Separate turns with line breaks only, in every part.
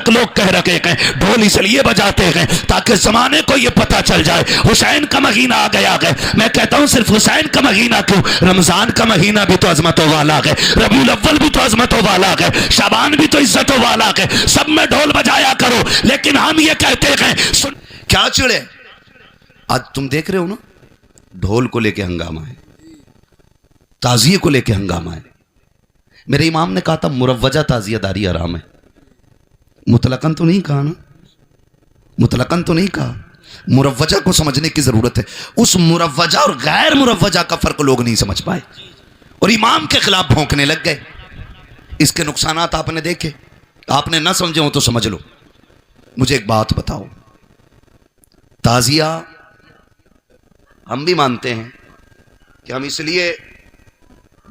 تک لوگ کہہ رکھے ہیں ڈھول اس لیے بجاتے ہیں تاکہ زمانے کو یہ پتہ چل جائے حسین کا مہینہ آ گیا ہے. میں کہتا ہوں صرف حسین کا مہینہ کیوں، رمضان کا مہینہ بھی تو عظمتوں والا ہے، ربیع الاول بھی تو عظمتوں والا ہے، شعبان بھی تو عزتوں والا ہے. سب میں ڈھول بجایا کرو، لیکن ہم یہ کہتے ہیں کیا چڑے. آج تم دیکھ رہے ہو نا، ڈھول کو لے کے ہنگامہ ہے، تعزیے کو لے کے ہنگامہ ہے. میرے امام نے کہا تھا مروجہ تعزیہ داری حرام ہے. مطلقاً تو نہیں کہا نا، مطلقاً تو نہیں کہا. مروجہ کو سمجھنے کی ضرورت ہے. اس مروجہ اور غیر مروجہ کا فرق لوگ نہیں سمجھ پائے اور امام کے خلاف بھونکنے لگ گئے. اس کے نقصانات آپ نے دیکھے، آپ نے نہ سمجھے ہو تو سمجھ لو. مجھے ایک بات بتاؤ، تعزیہ ہم بھی مانتے ہیں کہ ہم اس لیے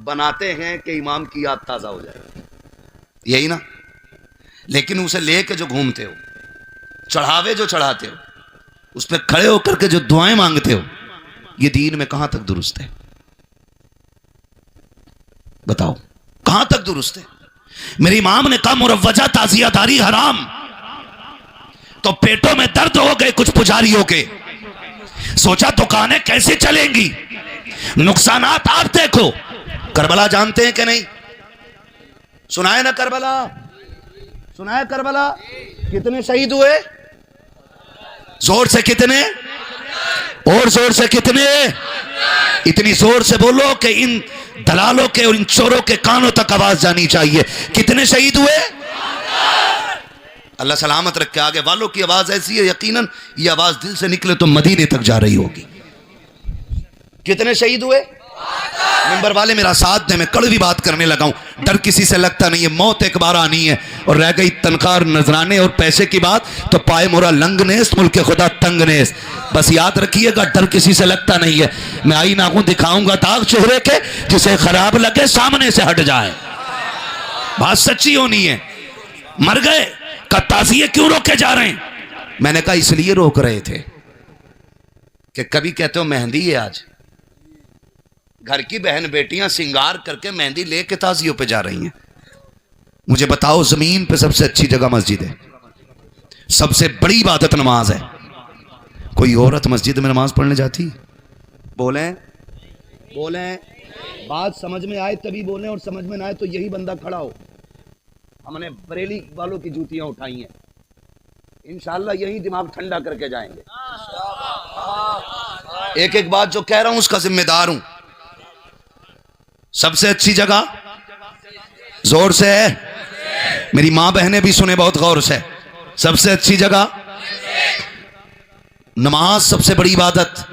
بناتے ہیں کہ امام کی یاد تازہ ہو جائے، یہی نا. لیکن اسے لے کے جو گھومتے ہو، چڑھاوے جو چڑھاتے ہو، اس پہ کھڑے ہو کر کے جو دعائیں مانگتے ہو، یہ دین میں کہاں تک درست ہے؟ بتاؤ کہاں تک درست ہے؟ میرے امام نے کہا مروجہ تعزیہ داری حرام. تو پیٹوں میں درد ہو گئے کچھ پجاریوں کے، سوچا دکانیں کیسے چلیں گی. نقصانات آپ دیکھو. کربلا جانتے ہیں کہ نہیں؟ سنا ہے نا کربلا؟ سنا ہے کربلا؟ کتنے شہید ہوئے؟ زور سے کتنے؟ اور زور سے کتنے؟ اتنی زور سے بولو کہ ان دلالوں کے اور ان چوروں کے کانوں تک آواز جانی چاہیے. کتنے شہید ہوئے؟ اللہ سلامت رکھے. آگے والوں کی آواز ایسی ہے یقیناً یہ آواز دل سے نکلے تو مدینے تک جا رہی ہوگی. کتنے شہید ہوئے؟ ممبر والے میرا ساتھ دیں، میں کڑوی بات کرنے لگا ہوں. ڈر کسی سے لگتا نہیں ہے، موت ایک بار آنی ہے. اور رہ گئی تنخواہ نذرانے اور پیسے کی بات تو پائے مورا لنگ نیست ملک خدا تنگ نیست. بس یاد رکھیے گا ڈر کسی سے لگتا نہیں ہے. میں آئی ناخوں دکھاؤں گا داغ چہرے کے، جسے خراب لگے سامنے سے ہٹ جائے. بات سچی ہونی ہے. مر گئے کا تعزیے کیوں روکے جا رہے ہیں؟ میں نے کہا اس لیے روک رہے تھے کہ کبھی کہتے ہو مہندی ہے، آج گھر کی بہن بیٹیاں سنگار کر کے مہندی لے کے تعزیوں پہ جا رہی ہیں. مجھے بتاؤ زمین پہ سب سے اچھی جگہ مسجد ہے، سب سے بڑی عبادت نماز ہے. کوئی عورت مسجد میں نماز پڑھنے جاتی؟ بولیں بولیں، بات سمجھ میں آئے تبھی بولیں، اور سمجھ میں نہ آئے تو یہی بندہ کھڑا ہو. ہم نے بریلی والوں کی جوتیاں اٹھائی ہیں، انشاءاللہ یہی دماغ ٹھنڈا کر کے جائیں گے. ایک ایک بات جو کہہ رہا ہوں اس کا ذمہ دار ہوں. سب سے اچھی جگہ زور سے ہے، میری ماں بہنیں بھی سنیں بہت غور سے. سب سے اچھی جگہ نماز، سب سے بڑی عبادت.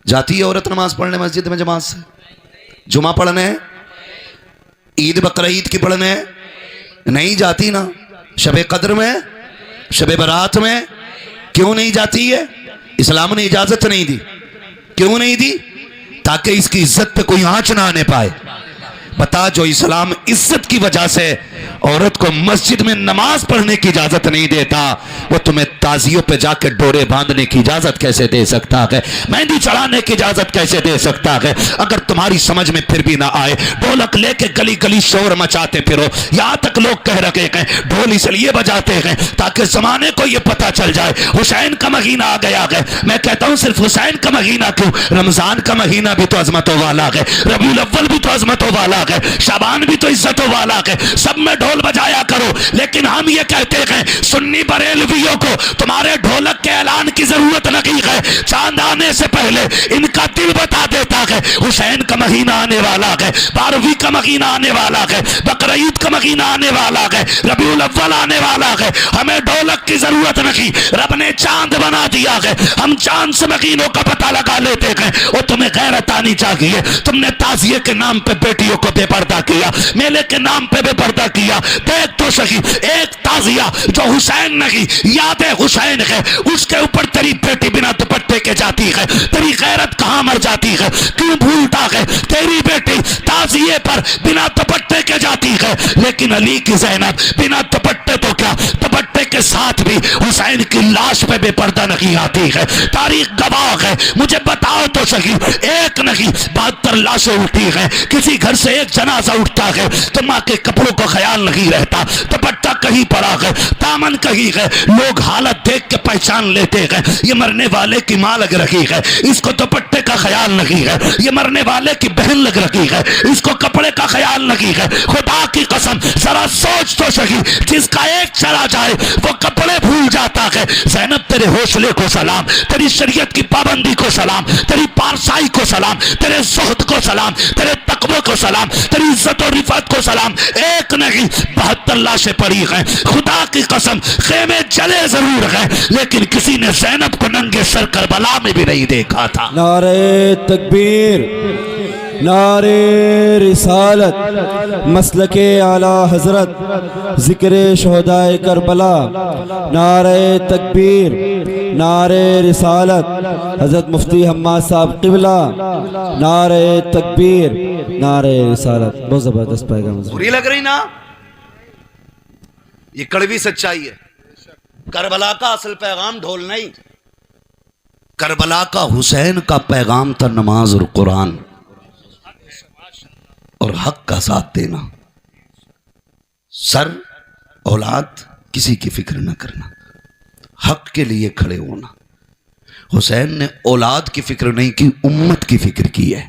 جاتی ہے عورت نماز پڑھنے مسجد میں جماعت سے؟ جمعہ پڑھنے، عید بقرعید کی پڑھنے نہیں جاتی نا. شب قدر میں، شب برات میں کیوں نہیں جاتی ہے؟ اسلام نے اجازت نہیں دی. کیوں نہیں دی؟ تاکہ اس کی عزت پہ کوئی آنچ نہ آنے پائے. بتا جو اسلام عزت کی وجہ سے عورت کو مسجد میں نماز پڑھنے کی اجازت نہیں دیتا، وہ تمہیں تعزیوں پہ جا کے ڈورے باندھنے کی اجازت کیسے دے سکتا ہے؟ مہندی چڑھانے کی اجازت کیسے دے سکتا ہے؟ اگر تمہاری سمجھ میں پھر بھی نہ آئے، ڈھولک لے کے گلی گلی شور مچاتے پھرو. یہاں تک لوگ کہہ رکھے ہیں ڈھول اس لیے بجاتے ہیں تاکہ زمانے کو یہ پتہ چل جائے حسین کا مہینہ آ گیا ہے. میں کہتا ہوں صرف حسین کا مہینہ کیوں، رمضان کا مہینہ بھی تو عظمتوں والا ہے، ربیع الاول بھی تو عظمتوں والا ہے، شعبان بھی تو عزتوں والا ہے. سب میں ڈھول بجایا کرو، لیکن ہم یہ کہتے ہیں سنی بریلویوں کو تمہارے ڈھولک کے اعلان کی ضرورت نہیں ہے. چاند آنے سے پہلے ان کا دل بتا دیتا ہے حسین کا مہینہ آنے والا ہے، 12ویں کا مہینہ آنے والا ہے، بقرعید کا مہینہ آنے والا ہے، ربیع الاول آنے والا ہے. ہمیں ڈھولک کی ضرورت نہیں، رب نے چاند بنا دیا ہے، ہم چاند سے مہینوں کا پتہ لگا لیتے ہیں. اور تمہیں غیرت آنی چاہیے. تم نے تعزیے کے نام پہ بیٹیوں کو بے پردہ کیا، میلے کے نام پہ بے پردہ کیا. دیکھ تو صحیح ایک تعزیہ جو حسین نہیں یاد حسین ہے، اس کے اوپر تیری بیٹی بنا دوپٹے کے جاتی ہے. تیری غیرت کہاں مر جاتی ہے؟ کیوں بھولتا ہے؟ تیری بیٹی تعزیے پر بنا دوپٹے کے جاتی ہے، لیکن علی کی زینب بنا دوپٹے تو کیا دوپٹے کے ساتھ بھی حسین کی لاش پہ بے پردہ نہیں آتی ہے. تاریخ گواہ ہے. مجھے بتاؤ تو صحیح، ایک نہیں 72 لاشیں اٹھی ہیں. کسی گھر سے ایک جنازہ اٹھتا ہے تو ماں کے کپڑوں کو خیال نہیں رہتا، دوپٹہ کہیں پڑا ہے. کہی ہے لوگ حالت دیکھ کے پہچان لیتے ہیں یہ مرنے والے کی ماں لگ رہی ہے، اس کو دوپٹے کا خیال نہیں ہے، یہ مرنے والے کی بہن لگ رہی ہے، اس کو کپڑے کا خیال نہیں ہے۔ خدا کی قسم ذرا سوچ تو صحیح، جس کا ایک چلا جائے وہ کپڑے بھول جاتا ہے۔ زینب تیرے حوصلے کو سلام، تیری شریعت کی پابندی کو سلام، تیری پارسائی کو سلام، تیرے زہد کو سلام، تیرے تقوی کو سلام، تیری عزت و رفعت کو سلام۔ ایک نہیں 72 لاشیں پڑی ہیں، خدا کی قسم خیمے جلے ضرور ہیں لیکن کسی نے زینب کو ننگے سر کربلا میں بھی نہیں دیکھا تھا۔
نعرہ تکبیر، نعرہ رسالت، مسلک اعلی حضرت، ذکر شہداء کربلا، نعرہ تکبیر، نعرہ رسالت، حضرت مفتی حماد صاحب قبلہ، نعرہ تکبیر، نعرہ رسالت۔ بہت زبردست پیغام۔
بری لگ رہی نا؟ یہ کڑوی سچائی ہے۔ کربلا کا اصل پیغام ڈھول نہیں، کربلا کا حسین کا پیغام تھا نماز اور قرآن اور حق کا ساتھ دینا۔ سر اولاد کسی کی فکر نہ کرنا، حق کے لیے کھڑے ہونا۔ حسین نے اولاد کی فکر نہیں کی، امت کی فکر کی ہے،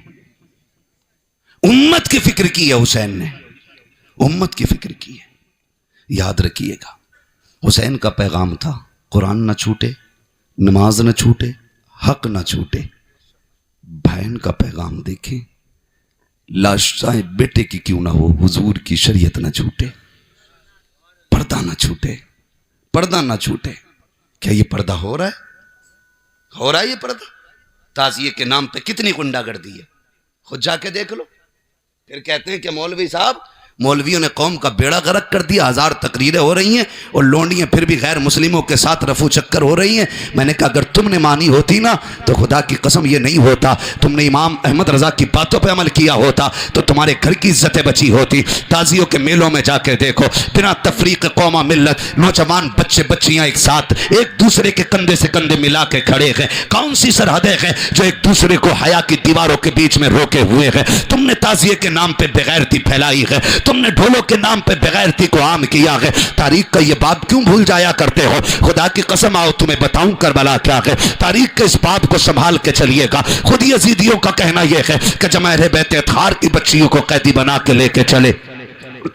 امت کی فکر کی ہے حسین نے، امت کی فکر کی ہے۔ یاد رکھیے گا حسین کا پیغام تھا قرآن نہ چھوٹے، نماز نہ چھوٹے، حق نہ چھوٹے۔ بہن کا پیغام دیکھیں، لاشیں بیٹے کی کیوں نہ ہو، حضور کی شریعت نہ چھوٹے، پردہ نہ چھوٹے، پردہ نہ چھوٹے۔ کیا یہ پردہ ہو رہا ہے؟ ہو رہا ہے یہ پردہ؟ تعزیے کے نام پہ کتنی غنڈہ گردی ہے، خود جا کے دیکھ لو۔ پھر کہتے ہیں کہ مولوی صاحب، مولویوں نے قوم کا بیڑا غرق کر دیا، 1000 تقریریں ہو رہی ہیں اور لونڈیاں پھر بھی غیر مسلموں کے ساتھ رفو چکر ہو رہی ہیں۔ میں نے کہا اگر تم نے مانی ہوتی نا تو خدا کی قسم یہ نہیں ہوتا، تم نے امام احمد رضا کی باتوں پہ عمل کیا ہوتا تو تمہارے گھر کی عزتیں بچی ہوتی۔ تازیوں کے میلوں میں جا کے دیکھو، بنا تفریق قوم ملت نوجوان بچے بچیاں ایک ساتھ ایک دوسرے کے کندھے سے کندھے ملا کے کھڑے ہیں۔ کون سی سرحدیں ہیں جو ایک دوسرے کو حیا کی دیواروں کے بیچ میں روکے ہوئے ہیں؟ تم نے تعزیے کے نام پہ بغیرتی پھیلائی ہے، تم نے ڈھولوں کے نام پہ بغیرتی کو عام کیا ہے۔ تاریخ کا یہ باب کیوں بھول جایا کرتے ہو؟ خدا کی قسم آؤ تمہیں بتاؤں کربلا کیا ہے۔ تاریخ کے اس باب کو سنبھال کے چلیے گا۔ خود یزیدیوں کا کہنا یہ ہے کہ جب اہل بیت اطہار کی بچیوں کو قیدی بنا کے لے کے چلے،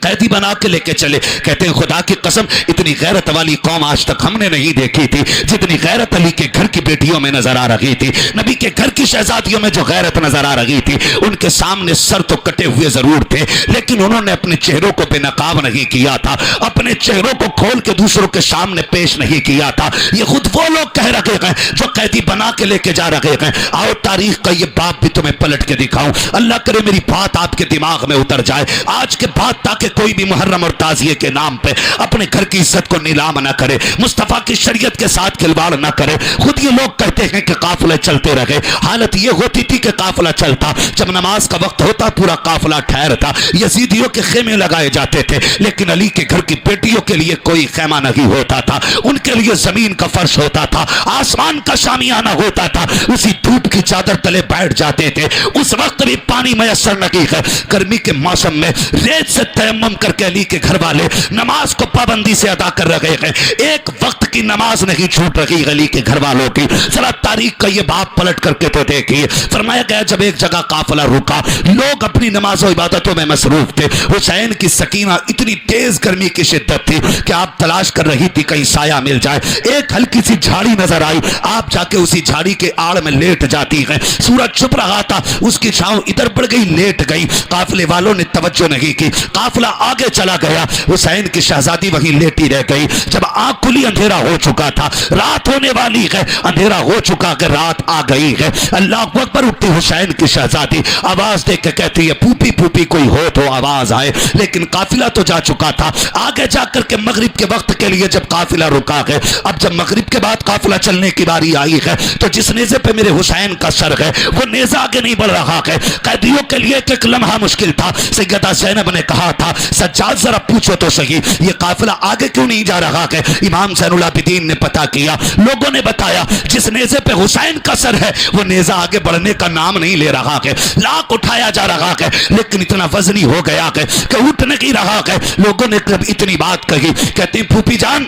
قیدی بنا کے لے کے چلے، کہتے ہیں خدا کی قسم اتنی غیرت والی قوم آج تک ہم نے نہیں دیکھی تھی جتنی غیرت علی کے گھر کی بیٹیوں میں نظر آ رہی تھی، نبی کے گھر کی شہزادیوں میں جو غیرت نظر آ رہی تھی۔ ان کے سامنے سر تو کٹے ہوئے ضرور تھے لیکن انہوں نے اپنے چہروں کو بے نقاب نہیں کیا تھا، اپنے چہروں کو کھول کے دوسروں کے سامنے پیش نہیں کیا تھا۔ یہ خود وہ لوگ کہہ رہے ہیں جو قیدی بنا کے لے کے جا رہے ہیں۔ آؤ تاریخ کا یہ باب بھی تمہیں پلٹ کے دکھاؤں، اللہ کرے میری بات آپ کے دماغ میں اتر جائے آج کے بعد، تاکہ کوئی بھی محرم اور تعزیے کے نام پہ اپنے گھر کی عزت کو نیلام نہ کرے، مصطفیٰ کی شریعت کے ساتھ کھلواڑ نہ کرے۔ خود یہ لوگ کہتے ہیں کہ قافلے چلتے رہے، حالت یہ ہوتی تھی کہ قافلہ چلتا، جب نماز کا وقت ہوتا پورا قافلہ ٹھہرتا، یزیدیوں کے خیمے لگائے جاتے تھے لیکن علی کے گھر کی بیٹیوں کے لیے کوئی خیمہ نہیں ہوتا تھا، ان کے لیے زمین کا فرش ہوتا تھا، آسمان کا شامیانہ ہوتا تھا، اسی دھوپ کی چادر تلے بیٹھ جاتے تھے۔ اس وقت بھی پانی میسر نہیں ہے، گرمی کے موسم میں ریت سے تیمم کر کے علی کے گھر والے نماز کو پابندی سے ادا کر رہے ہیں، ایک وقت کی نماز نہیں چھوٹ رہی علی کے گھر والوں کی۔ ذرا تاریخ کا یہ باب پلٹ کر کے تو دیکھیے، فرمایا گیا جب ایک جگہ قافلہ رکا، لوگ اپنی نماز و عبادتوں میں مصروف تھے، حسین کی سکینہ اتنی تیز گرمی کی شدت تھی کہ آپ تلاش کر رہی تھی کہیں سایہ مل جائے، ایک ہلکی سی جھاڑی نظر آئی، آپ جا کے اسی جھاڑی کے آڑ میں لیٹ جاتی ہیں، سورج چھپ رہا تھا، اس کی چھاؤں ادھر پڑ گئی، لیٹ گئی، قافلے والوں نے توجہ نہیں کی، قافلہ آگے چلا گیا، حسین کی شہزادی وہیں لیٹی رہ گئی۔ جب آنکھ کھلی اندھیرا ہو چکا تھا، رات ہونے والی ہے، اندھیرا ہو چکا کہ رات آ گئی ہے۔ اللہ اکبر اٹھتی حسین کی شہزادی، آواز دے کے کہتی ہے پھوپھی پھوپھی کوئی ہو تو آواز آئے، لیکن قافلہ تو جا چکا تھا۔ آگے جا کر کے مغرب کے وقت کے لیے جب قافلہ رکا ہے، اب جب مغرب کے بعد قافلہ چلنے کی باری آئی ہے تو جس نیزے پہ میرے حسین کا سر ہے وہ نیزہ آگے نہیں بڑھ رہا ہے۔ قیدیوں کے لیے ایک لمحہ مشکل تھا، سیدہ زینب نے کہا تھا سجاد ذرا پوچھو تو صحیح یہ قافلہ آگے کیوں نہیں جا رہا ہے؟ امام زین العابدین نے پتہ کیا، لوگوں نے بتایا جس نیزے پہ حسین کا سر ہے وہ نیزہ آگے بڑھنے کا نام نہیں لے رہا ہے، لاکھ اٹھایا جا رہا ہے لیکن اتنا وزنی ہو گیا ہے کہ اٹھ نہیں رہا ہے۔ لوگوں نے جب اتنی بات کہی، کہتے ہیں پھوپھی جان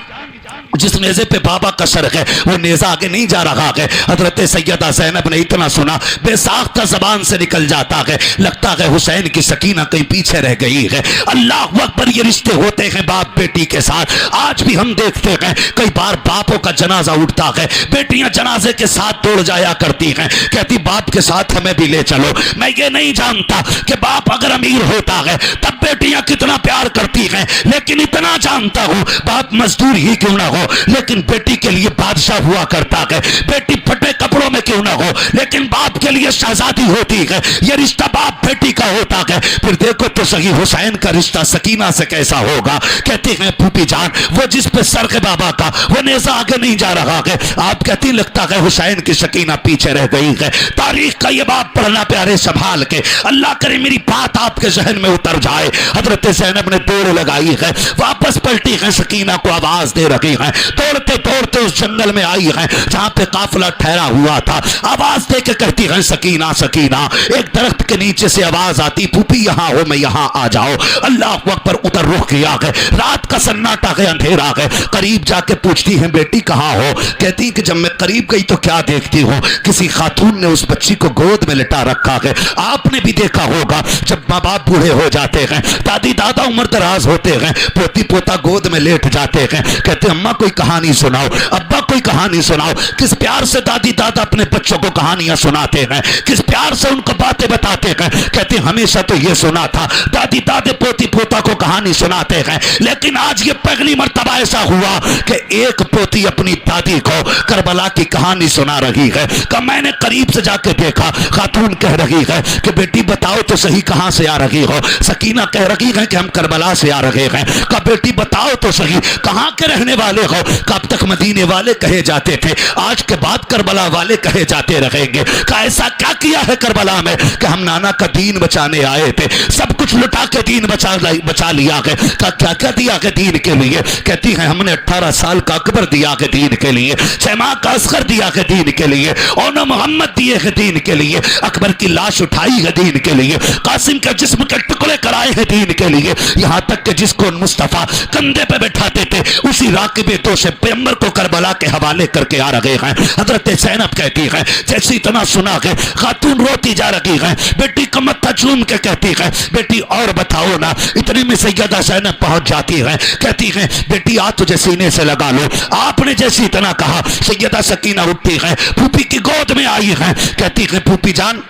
جس نیزے پہ بابا کا سر ہے وہ نیزہ آگے نہیں جا رہا ہے. حضرت سیدہ زینب نے اتنا سنا بے ساختہ زبان سے نکل جاتا ہے لگتا ہے حسین کی سکینہ کہیں پیچھے رہ گئی ہے. اللہ اکبر. یہ رشتے ہوتے ہیں باپ بیٹی کے ساتھ. آج بھی ہم دیکھتے ہیں کئی بار باپوں کا جنازہ اٹھتا ہے بیٹیاں جنازے کے ساتھ دوڑ جایا کرتی ہیں کہتی باپ کے ساتھ ہمیں بھی لے چلو. میں یہ نہیں جانتا کہ باپ اگر امیر ہوتا ہے تب بیٹیاں کتنا پیار کرتی ہیں لیکن اتنا جانتا ہوں باپ مزدور ہی کیوں نہ ہو لیکن بیٹی کے لیے بادشاہ ہوا کرتا ہے. بیٹی پھٹے کپڑوں میں کیوں نہ ہو لیکن باپ کے لیے شہزادی ہوتی ہے. یہ رشتہ باپ بیٹی کا ہوتا ہے. پھر دیکھو تو صحیح حسین کا رشتہ سکینہ سے کیسا ہوگا. کہتے ہیں پھوپھی جان وہ جس پہ سر کے بابا کا وہ نیزہ آگے نہیں جا رہا ہے. آپ کہتی لگتا ہے حسین کی سکینہ پیچھے رہ گئی ہے. تاریخ کا یہ باب پڑھنا پیارے سنبھال کے. اللہ کرے میری بات آپ کے ذہن میں اتر جائے. حضرت زینب نے دوڑ لگائی ہے واپس پلٹی ہے سکینہ کو آواز دے رہی ہے. دوڑتے دوڑتے اس جنگل میں آئی ہے جہاں پہ قافلہ ٹھہرا ہوا تھا. آواز دے کے کہتی ہے سکینہ سکینہ. ایک درخت کے نیچے سے آواز آتی پھوپھی یہاں ہو میں یہاں آ جاؤ. اللہ اکبر. ادھر رخ کیا ہے رات کا سناٹا ہے اندھیرا ہے. قریب جا کے پوچھتی ہے بیٹی کہاں ہو. کہتی کہ جب میں قریب گئی تو کیا دیکھتی ہوں کسی خاتون نے اس بچی کو گود میں لٹا رکھا ہے. آپ نے بھی دیکھا ہوگا جب ماں باپ بوڑھے ہو جاتے ہیں دادی دادا عمر دراز ہوتے ہیں پوتی پوتا گود میں لیٹ جاتے ہیں کہتے اماں کوئی کہانی سناؤ ابا کوئی کہانی سناؤ. کس پیار سے دادی دادا اپنے بچوں کو کہانیاں سناتے ہیں کس پیار سے ان کو باتیں بتاتے ہیں. کہتے ہمیشہ تو یہ سنا تھا دادی دادے پوتی پوتا کو کہانی سناتے ہیں لیکن آج یہ پہلی مرتبہ ایسا ہوا کہ ایک پوتی اپنی دادی کو کربلا کی کہانی سنا رہی ہے. کہ میں نے قریب سے جا کے دیکھا خاتون کہہ رہی ہے کہ بیٹی بتاؤ تو صحیح کہاں سے آ رہی ہو. سکینہ کہہ رہی ہے کہ ہم کربلا سے آ رہے ہیں. کہ بیٹی بتاؤ تو صحیح کہاں کے رہنے والے ہو. کب تک مدینے والے کہے جاتے تھے آج کے بعد کربلا والے کہے جاتے رہیں گے. کہ ایسا کیا کیا ہے کربلا میں کہ ہم نانا کا دین بچانے آئے تھے سب کچھ لٹا کے دین بچا لیا ہے. کہ کیا کیا دیا ہے دین کے لیے. کہتی ہے ہم نے 18 سال کا اکبر دیا ہے دین کے لیے 6 ماہ کا اصغر دیا ہے دین کے لیے اور محمد دیے ہے دین کے لیے. اکبر کی لاش اٹھائی ہے دین کے لیے. قاسم کے جسم کے ٹکڑے کرائے ہیں دین کے لیے. یہاں تک کہ جس کو مصطفیٰ کندھے پہ بٹھاتے تھے اسی راکب دو سے پیغمبر کو کربلا کے حوالے کر کے آ رہے ہیں. حضرت زینب کہتی ہے جیسی اتنا سنا ہے خاتون روتی جا رہی ہے. بیٹی کا متھا چوم کے کہتی ہے بیٹی اور بتاؤ نا. اتنے میں سیدہ زینب پہنچ جاتی ہے کہتی ہے بیٹی آ تجھے سینے سے لگا لو. آپ نے جیسی اتنا کہا سیدہ سکینہ اٹھتی ہے پھوپھی کی گود میں آئی ہے. کہتی ہے پھوپھی جان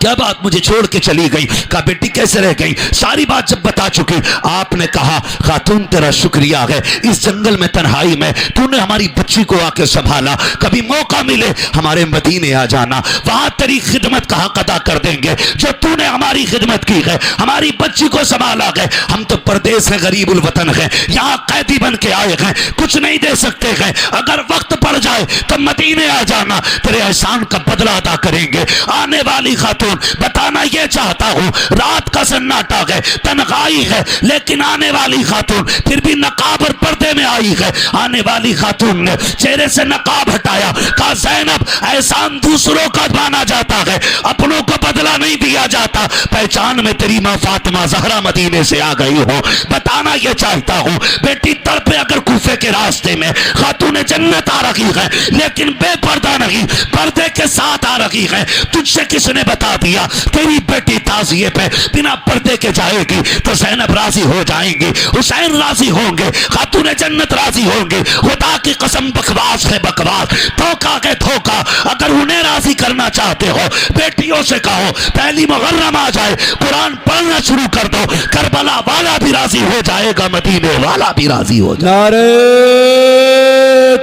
کیا بات مجھے چھوڑ کے چلی گئی. کہا بیٹی کیسے رہ گئی. ساری بات جب بتا چکی آپ نے کہا خاتون تیرا شکریہ ہے اس جنگل میں تنہائی میں تو نے ہماری بچی کو آ کے سنبھالا. کبھی موقع ملے ہمارے مدینے آ جانا وہاں تیری خدمت کا حق ادا کر دیں گے جو تو نے ہماری خدمت کی ہے ہماری بچی کو سنبھالا ہے. ہم تو پردیس ہیں غریب الوطن ہیں یہاں قیدی بن کے آئے ہیں کچھ نہیں دے سکتے ہیں. اگر وقت پڑ جائے تو مدینے آ جانا تیرے احسان کا بدلہ ادا کریں گے. آنے والی خاتون بتانا یہ چاہتا ہوں رات کا سناٹا ہے تنہائی ہے لیکن آنے والی خاتون پھر بھی نقاب اور پردے میں آئی ہے. آنے والی خاتون نے چہرے سے نقاب ہٹایا. کہا زینب احسان دوسروں کا مانا جاتا ہے اپنوں کو بدلہ نہیں دیا جاتا. پہچان میں تیری ماں فاطمہ زہرا مدینے سے آ گئی ہوں. بتانا یہ چاہتا ہوں بیٹی تڑپے اگر کوفے کے راستے میں خاتون جنت آ رہی ہے لیکن بے پردہ نہیں پردے کے ساتھ آ رہی ہے. تجھ سے کس نے بتا دیا تیری بیٹی تعزیے پہ بنا پردے کے جائے گی تو زینب راضی ہو جائیں گی حسین راضی ہوں گے خاتون جنت راضی ہوں گے. خدا کی قسم بکواس ہے بکواس دھوکا ہے دھوکا. اگر انہیں راضی کرنا چاہتے ہو بیٹیوں سے کہو پہلی محرم آ جائے قرآن پڑھنا شروع کر دو کربلا والا بھی راضی ہو جائے گا مدینے والا بھی راضی ہو جائے.
نعرہ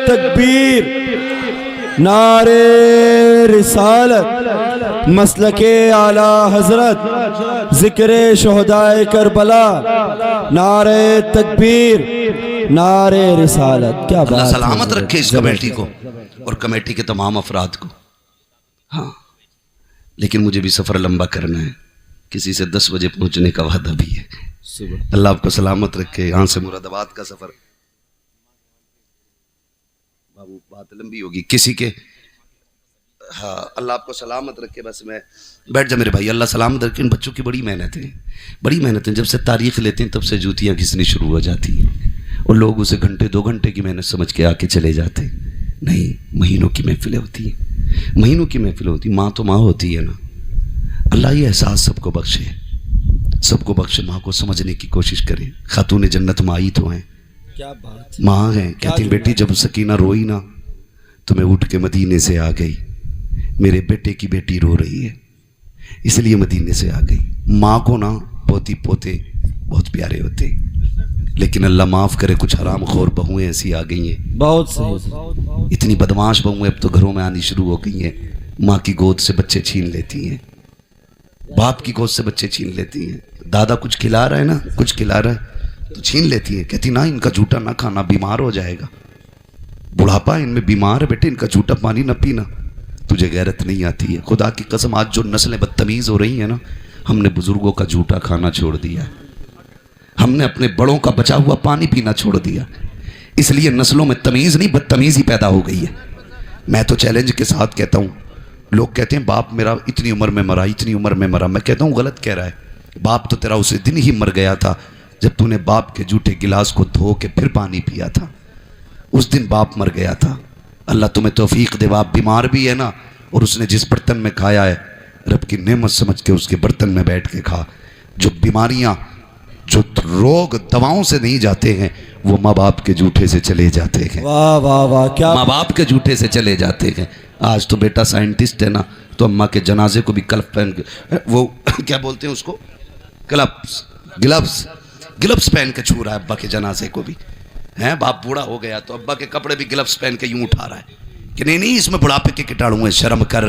تکبیر نعرہ رسالت مسلک اعلی حضرت ذکر شہدائے کربلا نعرہ تکبیر نعرہ رسالت. کیا بات.
اللہ سلامت رکھے اس کمیٹی کو اور کمیٹی کے تمام افراد کو. ہاں لیکن مجھے بھی سفر لمبا کرنا ہے کسی سے 10 بجے پہنچنے کا وعدہ بھی ہے. اللہ آپ کو سلامت رکھے. یہاں سے مراد آباد کا سفر بابو بات لمبی ہوگی کسی کے. ہاں اللہ آپ کو سلامت رکھے. بس میں بیٹھ جا میرے بھائی. اللہ سلامت رکھے. ان بچوں کی بڑی محنت ہے بڑی محنت ہے. جب سے تاریخ لیتے ہیں تب سے جوتیاں گھسنی شروع ہو جاتی ہیں اور لوگ اسے گھنٹے 2 گھنٹے کی محنت سمجھ کے آ کے چلے جاتے. نہیں، مہینوں کی محفلیں ہوتی ہیں، مہینوں کی محفلیں ہوتی ہیں. ماں تو ماں ہوتی ہے نا. اللہ یہ احساس سب کو بخشے، سب کو بخشے. ماں کو سمجھنے کی کوشش کریں. خاتون جنت مائی تو ہیں،
کیا بات.
ماں ہیں. کہتی ہیں بیٹی جب سکینہ روئی نا تو میں اٹھ کے مدینے سے آ گئی. میرے بیٹے کی بیٹی رو رہی ہے اس لیے مدینے سے آ گئی. ماں کو نا پوتی پوتے بہت پیارے ہوتے ہیں، لیکن اللہ معاف کرے کچھ حرام خور بہویں ایسی آ گئی ہیں،
بہت صحیح.
اتنی بدماش بہویں اب تو گھروں میں آنی شروع ہو گئی ہیں. ماں کی گود سے بچے چھین لیتی ہیں، باپ کی گود سے بچے چھین لیتی ہیں. دادا کچھ کھلا رہا ہے نا، کچھ کھلا رہا ہے تو چھین لیتی ہیں. کہتی نا ان کا جھوٹا نہ کھانا، بیمار ہو جائے گا، بڑھاپا ان میں بیمار ہے بیٹے، ان کا جھوٹا پانی نہ پینا. تجھے غیرت نہیں آتی ہے. خدا کی قسم آج جو نسلیں بدتمیز ہو رہی ہیں نا، ہم نے بزرگوں کا جھوٹا کھانا چھوڑ دیا، ہم نے اپنے بڑوں کا بچا ہوا پانی پینا چھوڑ دیا. اس لیے نسلوں میں تمیز نہیں بدتمیزی پیدا ہو گئی ہے. میں تو چیلنج کے ساتھ کہتا ہوں، لوگ کہتے ہیں باپ میرا اتنی عمر میں مرا، اتنی عمر میں مرا. میں کہتا ہوں غلط کہہ رہا ہے. باپ تو تیرا اسے دن ہی مر گیا تھا جب تو نے باپ کے جھوٹے گلاس کو دھو کے پھر پانی پیا تھا. اس دن باپ مر گیا تھا. اللہ تمہیں توفیق دے. باپ بیمار بھی ہے نا، اور اس نے جس برتن میں کھایا ہے رب کی نعمت سمجھ کے اس کے برتن میں بیٹھ کے کھا. جو بیماریاں، جو روگ دواؤں سے نہیں جاتے ہیں وہ ماں باپ کے جھوٹے سے چلے جاتے ہیں.
واہ واہ واہ، کیا
ماں باپ کے جھوٹے سے چلے جاتے ہیں. آج تو بیٹا سائنٹسٹ ہے نا، تو اماں کے جنازے کو بھی کلف پہن کے، وہ کیا بولتے ہیں اس کو، گلفز پہن کے چھو رہا ہے ابا کے جنازے کو بھی. ہیں باپ بوڑھا ہو گیا تو ابا کے کپڑے بھی گلفز پہن کے یوں اٹھا رہا ہے کہ نہیں اس میں بڑھاپے کے کٹاڑو ہیں. شرم کر،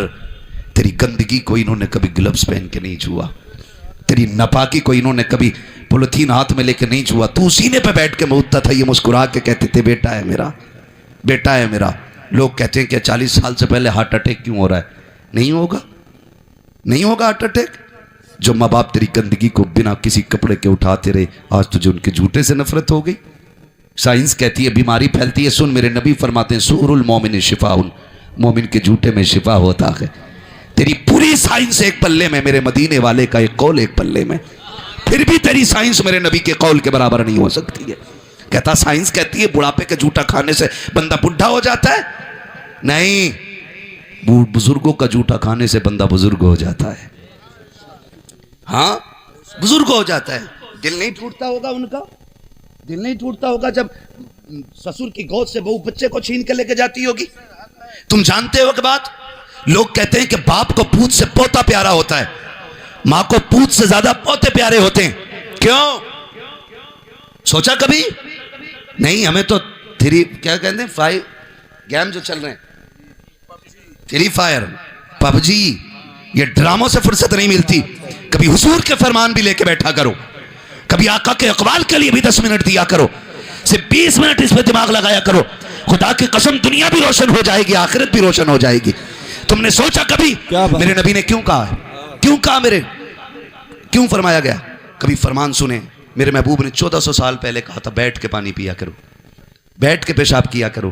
تیری گندگی کو انہوں نے کبھی گلفز پہن کے نہیں چھوا، تیری ناپاکی کو انہوں نے کبھی پولیتھین ہاتھ میں لے کے نہیں چھوا. تو سینے پہ بیٹھ کے مودتا تھا، یہ مسکرا کے کہتے تھے بیٹا ہے میرا، بیٹا ہے میرا. لوگ کہتے ہیں کہ 40 سال سے پہلے ہارٹ اٹیک کیوں ہو رہا ہے؟ نہیں ہوگا، نہیں ہوگا ہارٹ اٹیک. جو ماں باپ تیری گندگی کو بنا کسی کپڑے کے اٹھاتے رہے، آج تجھے ان کے جھوٹے سے نفرت ہو گئی. سائنس کہتی ہے بیماری پھیلتی ہے. سن، میرے نبی فرماتے ہیں سور المومن شفاء، مومن کے جھوٹے میں شفا ہوتا ہے. تیری پوری سائنس ایک پلے میں، میرے مدینے والے کا ایک قول ایک پلے میں، پھر بھی تیری سائنس میرے نبی کے قول کے برابر نہیں ہو سکتی ہے. کہتا سائنس کہتی ہے بڑھاپے کے جھوٹا کھانے سے بندہ بڈھا ہو جاتا ہے. نہیں، بزرگوں کا جھوٹا کھانے سے بندہ بزرگ ہو جاتا ہے. ہاں بزرگ ہو جاتا ہے. دل نہیں ٹوٹتا ہوگا ان کا، دل نہیں ٹوٹتا ہوگا جب سسر کی گود سے بہو بچے کو چھین کے لے کے جاتی ہوگی. تم جانتے ہو کہ بات، لوگ کہتے ہیں کہ باپ کو پوت سے پوتا پیارا ہوتا ہے، ماں کو پوت سے زیادہ پوتے پیارے ہوتے ہیں. کیوں؟ سوچا کبھی؟ نہیں. ہمیں تو کیا کہتے ہیں 5 گیم جو چل رہے ہیں، فری فائر، پب جی، یہ ڈراموں سے فرصت نہیں ملتی. کبھی حضور کے فرمان بھی لے کے بیٹھا کرو، کبھی آقا کے اقوال کے لیے بھی 10 منٹ دیا کرو، صرف 20 منٹ اس پہ دماغ لگایا کرو. خدا کی قسم دنیا بھی روشن ہو جائے گی، آخرت بھی روشن ہو جائے گی. تم نے سوچا کبھی میرے نبی نے کیوں کہا ہے؟ کیوں کہا میرے، کیوں فرمایا گیا؟ کبھی فرمان سنیں. میرے محبوب نے 1400 سال پہلے کہا تھا بیٹھ کے پانی پیا کرو، بیٹھ کے پیشاب کیا کرو.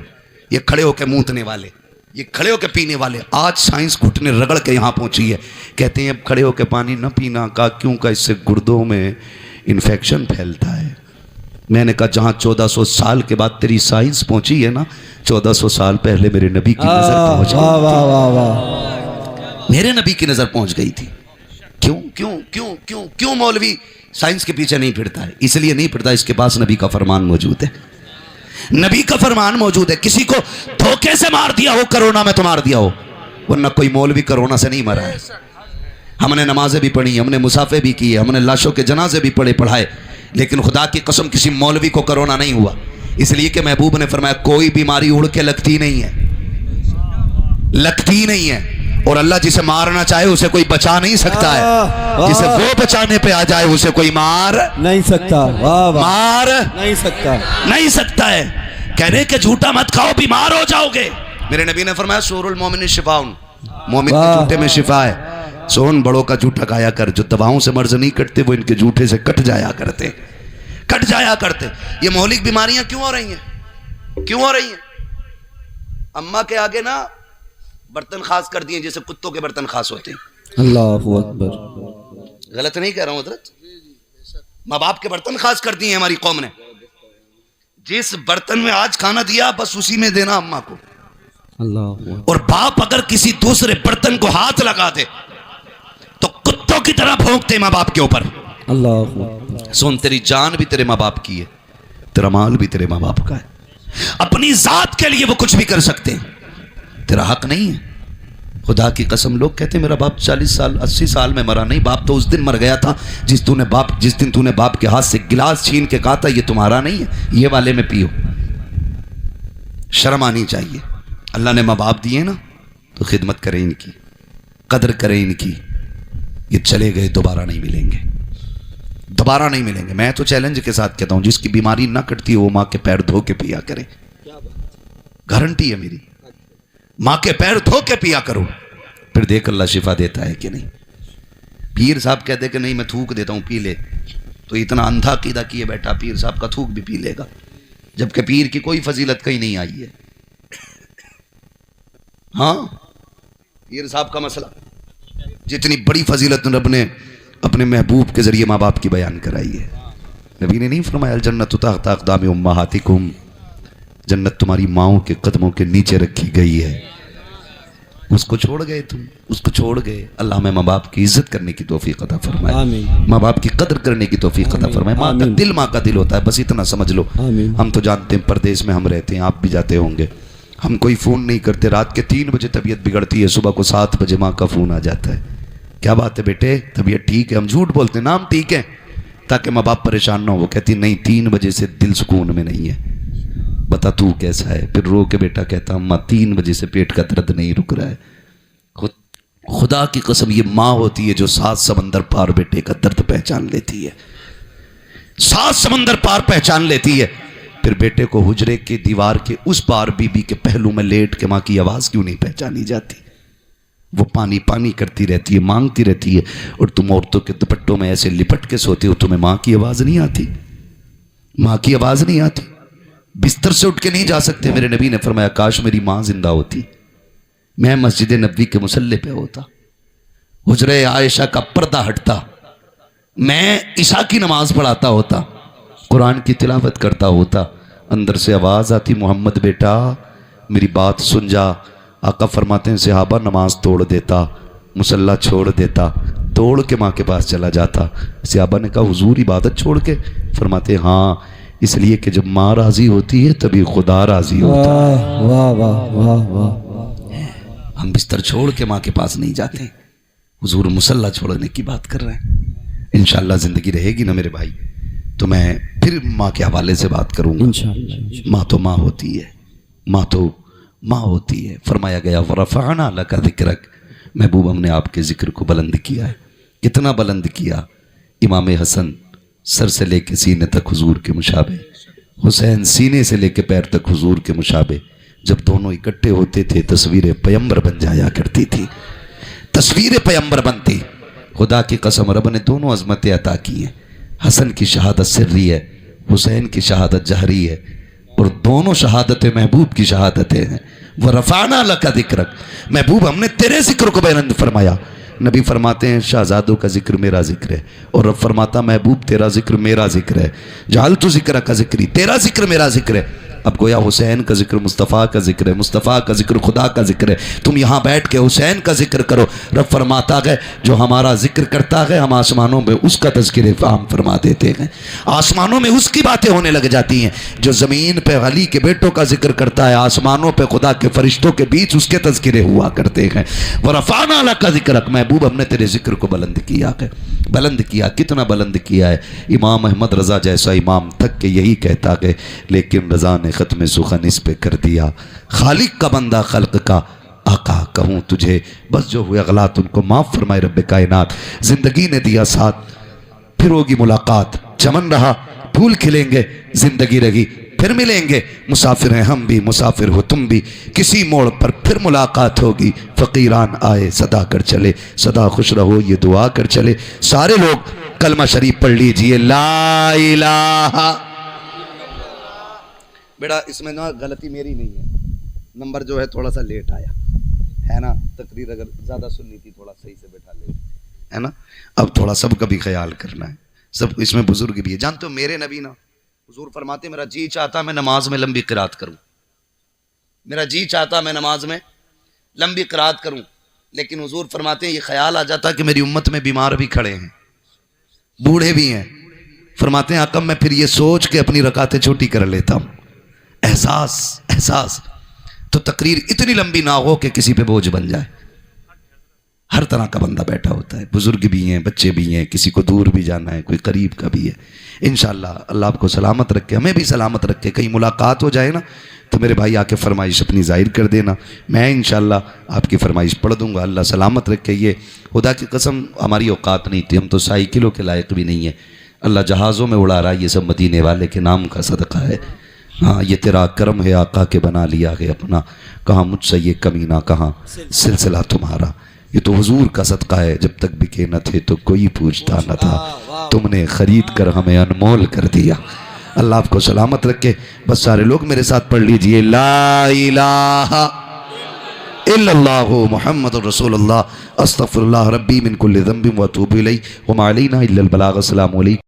یہ کھڑے ہو کے مونتنے والے، یہ کھڑے ہو کے پینے والے، آج سائنس گھٹنے رگڑ کے یہاں پہنچی ہے. کہتے ہیں اب کھڑے ہو کے پانی نہ پینا. کہا کیوں؟ کا اس سے گردوں میں انفیکشن پھیلتا ہے. میں نے کہا جہاں 1400 سال کے بعد تیری سائنس پہنچی ہے نا، 1400 سال پہلے میرے نبی کی نظر پہنچ گئی، میرے نبی کی نظر پہنچ گئی تھی. کیوں کیوں کیوں کیوں کیوں مولوی سائنس کے پیچھے نہیں پھرتا ہے؟ اس لیے نہیں پھرتا، اس کے پاس نبی کا فرمان موجود ہے. نبی کا فرمان موجود ہے. کسی کو دھوکے سے مار دیا ہو کرونا میں تو مار دیا ہو، ورنہ کوئی مولوی کرونا سے نہیں مرا ہے. ہم نے نمازیں بھی پڑھی، ہم نے مسافے بھی کیے، ہم نے لاشوں کے جنازے بھی پڑھائے، لیکن خدا کی قسم کسی مولوی کو کرونا نہیں ہوا. اس لیے کہ محبوب نے فرمایا کوئی بیماری اڑ کے لگتی نہیں ہے، لگتی نہیں ہے. اور اللہ جسے مارنا چاہے اسے کوئی بچا نہیں سکتا ہے. جسے وہ بچانے پہ آ جائے اسے کوئی مار
نہیں سکتا،
مار
نہیں سکتا،
نہیں سکتا ہے. کہہ رہے کہ جھوٹا مت کھاؤ بیمار ہو جاؤ گے. میرے نبی نے فرمایا سور المومن شفاء، مومن کے جھوٹے میں شفا ہے. سون بڑوں کا جھوٹا کھایا کر، جو دواؤں سے مرض نہیں کٹتے وہ ان کے جھوٹے سے کٹ جایا کرتے، کٹ جایا کرتے. یہ مہلک بیماریاں کیوں ہو رہی ہیں؟ کیوں ہو رہی ہیں؟ اماں کے آگے نا برتن خاص کر دیے جیسے کتوں کے برتن خاص ہوتے ہیں.
اللہ اکبر.
غلط نہیں کہہ رہا ہوں حضرت؟ ماں باپ کے برتن خاص کر دیے ہماری قوم نے. جس برتن میں آج کھانا دیا بس اسی میں دینا اماں کو.
اللہ
اور باپ اگر کسی دوسرے برتن کو ہاتھ لگا دے تو کتوں کی طرح بھونکتے ماں باپ کے اوپر.
اللہ
سن تیری جان بھی تیرے ماں باپ کی ہے, تیرا مال بھی تیرے ماں باپ کا ہے. اپنی ذات کے لیے وہ کچھ بھی کر سکتے ہیں, تیرا حق نہیں ہے. خدا کی قسم لوگ کہتے ہیں میرا باپ 40 سال 80 سال میں مرا. نہیں, باپ تو اس دن مر گیا تھا جس دن تو نے باپ کے ہاتھ سے گلاس چھین کے کہا تھا یہ تمہارا نہیں ہے, یہ والے میں پیو. شرم آنی چاہیے. اللہ نے ماں باپ دیے نا تو خدمت کریں ان کی, قدر کریں ان کی. یہ چلے گئے دوبارہ نہیں ملیں گے, دوبارہ نہیں ملیں گے. میں تو چیلنج کے ساتھ کہتا ہوں جس کی بیماری نہ کٹتی ہے وہ ماں کے پیر دھو کے پیا کرے. گارنٹی ہے میری, ماں کے پیر دھو کے پیا کرو, پھر دیکھ اللہ شفا دیتا ہے کہ نہیں. پیر صاحب کہتے کہ نہیں میں تھوک دیتا ہوں پی لے, تو اتنا اندھا عقیدہ کیے بیٹھا پیر صاحب کا تھوک بھی پی لے گا, جبکہ پیر کی کوئی فضیلت کہیں نہیں آئی ہے. ہاں, پیر صاحب کا مسئلہ جتنی بڑی فضیلت رب نے اپنے محبوب کے ذریعے ماں باپ کی بیان کرائی ہے. نبی نے نہیں فرمایا الجنت تحت اقدام امہاتکم, جنت تمہاری ماؤں کے قدموں کے نیچے رکھی گئی ہے. اس کو چھوڑ گئے تم, اس کو چھوڑ گئے. اللہ میں ماں باپ کی عزت کرنے کی توفیق عطا فرمائے,
آمین.
ماں باپ کی قدر کرنے کی توفیق عطا فرمائے. ماں کا دل ماں کا دل ہوتا ہے, بس اتنا سمجھ لو.
آمین.
ہم تو جانتے ہیں پردیس میں ہم رہتے ہیں, آپ بھی جاتے ہوں گے. ہم کوئی فون نہیں کرتے, رات کے 3 بجے طبیعت بگڑتی ہے, صبح کو 7 بجے ماں کا فون آ جاتا ہے. کیا بات ہے بیٹے, طبیعت ٹھیک ہے؟ ہم جھوٹ بولتے ہیں, نام ٹھیک ہے, تاکہ ماں باپ پریشان نہ ہو. وہ کہتی نہیں 3 بجے سے دل سکون میں نہیں ہے, بتا تو کیسا ہے. پھر رو کے بیٹا کہتا اماں 3 بجے سے پیٹ کا درد نہیں رک رہا ہے. خدا کی قسم یہ ماں ہوتی ہے جو 7 سمندر پار بیٹے کا درد پہچان لیتی ہے, 7 سمندر پار پہچان لیتی ہے. پھر بیٹے کو حجرے کے دیوار کے اس پار بی بی کے پہلو میں لیٹ کے ماں کی آواز کیوں نہیں پہچانی جاتی؟ وہ پانی پانی کرتی رہتی ہے, مانگتی رہتی ہے, اور تم عورتوں کے دوپٹوں میں ایسے لپٹ کے سوتے ہو, تمہیں ماں کی آواز نہیں آتی؟ ماں کی آواز نہیں آتی؟ بستر سے اٹھ کے نہیں جا سکتے. میرے نبی نے فرمایا کاش میری ماں زندہ ہوتی, میں مسجد نبوی کے مصلی پہ ہوتا, حجرہ عائشہ کا پردہ ہٹتا, میں عشاء کی نماز پڑھاتا ہوتا, قرآن کی تلاوت کرتا ہوتا. اندر سے آواز آتی محمد بیٹا میری بات سن جا. آقا فرماتے ہیں صحابہ نماز توڑ دیتا, مصلی چھوڑ دیتا, توڑ کے ماں کے پاس چلا جاتا. صحابہ نے کہا حضور عبادت چھوڑ کے؟ فرماتے ہیں ہاں, اس لیے کہ جب ماں راضی ہوتی ہے تبھی خدا راضی ہوتا ہے.
واہ واہ واہ واہ.
ہم بستر چھوڑ کے ماں کے پاس نہیں جاتے, حضور مصلی چھوڑنے کی بات کر رہے ہیں. انشاءاللہ زندگی رہے گی نا میرے بھائی تو میں پھر ماں کے حوالے سے بات کروں گا.
انشاءاللہ.
ماں تو ماں ہوتی ہے, ماں تو ماں ہوتی ہے. فرمایا گیا وَرَفَعْنَا لَكَ ذِكْرَكَ, محبوب ہم نے آپ کے ذکر کو بلند کیا ہے. کتنا بلند کیا؟ امام حسن سر سے لے کے سینے تک حضور کے مشابہ, حسین سینے سے لے کے پیر تک حضور کے مشابہ. جب دونوں اکٹھے ہوتے تھے تصویر پیمبر بن جایا کرتی تھی, تصویر پیمبر بنتی. خدا کی قسم رب نے دونوں عظمتیں عطا کی ہیں. حسن کی شہادت سری ہے, حسین کی شہادت جہری ہے, اور دونوں شہادتیں محبوب کی شہادتیں ہیں. وَرَفَعْنَا لَكَ ذِكْرَكَ, محبوب ہم نے تیرے ذکر کو بلند فرمایا. نبی فرماتے ہیں شہزادوں کا ذکر میرا ذکر ہے, اور رب فرماتا محبوب تیرا ذکر میرا ذکر ہے. جعلت ذکرک ذکری, تیرا ذکر میرا ذکر ہے. اب گویا حسین کا ذکر مصطفیٰ کا ذکر ہے, مصطفیٰ کا ذکر خدا کا ذکر ہے. تم یہاں بیٹھ کے حسین کا ذکر کرو. رب فرماتا ہے جو ہمارا ذکر کرتا ہے ہم آسمانوں میں اس کا تذکرے فہم فرما دیتے ہیں, آسمانوں میں اس کی باتیں ہونے لگ جاتی ہیں. جو زمین پہ علی کے بیٹوں کا ذکر کرتا ہے آسمانوں پہ خدا کے فرشتوں کے بیچ اس کے تذکرے ہوا کرتے ہیں. وَرَفَعْنَا لَكَ ذِكْرَكَ, محبوب ہم نے تیرے ذکر کو بلند کیا ہے. بلند کیا, کتنا بلند کیا ہے؟ امام احمد رضا جیسا امام تک کہ یہی کہتا ہے لیکن رضا نے ختم سخن اس پہ کر دیا. خالق کا بندہ خلق کا آقا کہوں تجھے, بس جو ہوئے غلط ان کو معاف فرمائے رب کائنات. زندگی نے دیا ساتھ, پھر ہوگی ملاقات. چمن رہا پھول کھلیں گے, زندگی رہی پھر ملیں گے. مسافر ہیں ہم بھی, مسافر ہو تم بھی, کسی موڑ پر پھر ملاقات ہوگی. فقیران آئے صدا کر چلے, سدا خوش رہو یہ دعا کر چلے. سارے لوگ کلمہ شریف پڑھ لیجئے, لا الہ. بیٹا اس میں نا غلطی میری نہیں ہے, نمبر جو ہے تھوڑا سا لیٹ آیا ہے نا, تقریر اگر زیادہ سننی تھی تھوڑا صحیح سے بیٹھا لے ہے نا. اب تھوڑا سب کا بھی خیال کرنا ہے, سب اس میں بزرگ بھی ہے. جانتے ہو میرے نبی نا حضور فرماتے میرا جی چاہتا میں نماز میں لمبی قرات کروں، میرا جی چاہتا میں نماز میں لمبی قرات کروں، لیکن حضور فرماتے ہیں یہ خیال آ جاتا کہ میری امت میں بیمار بھی کھڑے ہیں، بوڑھے بھی ہیں، فرماتے ہیں آقا میں پھر یہ سوچ کے اپنی رکعتیں چھوٹی کر لیتا ہوں۔ احساس تو تقریر اتنی لمبی نہ ہو کہ کسی پہ بوجھ بن جائے۔ ہر طرح کا بندہ بیٹھا ہوتا ہے، بزرگ بھی ہیں، بچے بھی ہیں، کسی کو دور بھی جانا ہے، کوئی قریب کا بھی ہے۔ انشاءاللہ اللہ آپ کو سلامت رکھے، ہمیں بھی سلامت رکھے۔ کہیں ملاقات ہو جائے نا تو میرے بھائی آ کے فرمائش اپنی ظاہر کر دینا، میں انشاءاللہ آپ کی فرمائش پڑھ دوں گا۔ اللہ سلامت رکھے۔ یہ خدا کی قسم ہماری اوقات نہیں تھی، ہم تو سائیکلوں کے لائق بھی نہیں ہیں، اللہ جہازوں میں اڑا رہا ہے، یہ سب مدینے والے کے نام کا صدقہ ہے۔ ہاں یہ تیرا کرم ہے آقا کے بنا لیا ہے اپنا، کہاں مجھ سے یہ کمینہ کہاں سلسلہ تمہارا۔ یہ تو حضور کا صدقہ ہے، جب تک بکے نہ تھے تو کوئی پوچھتا نہ تھا، تم نے خرید کر ہمیں انمول کر دیا۔ اللہ آپ کو سلامت رکھے۔ بس سارے لوگ میرے ساتھ پڑھ لیجئے، لا الہ الا اللہ محمد رسول اللہ، استغفر اللہ ربی من کل ذنب واتوب الیہ وما علینا الا البلاغ۔ السلام علیکم۔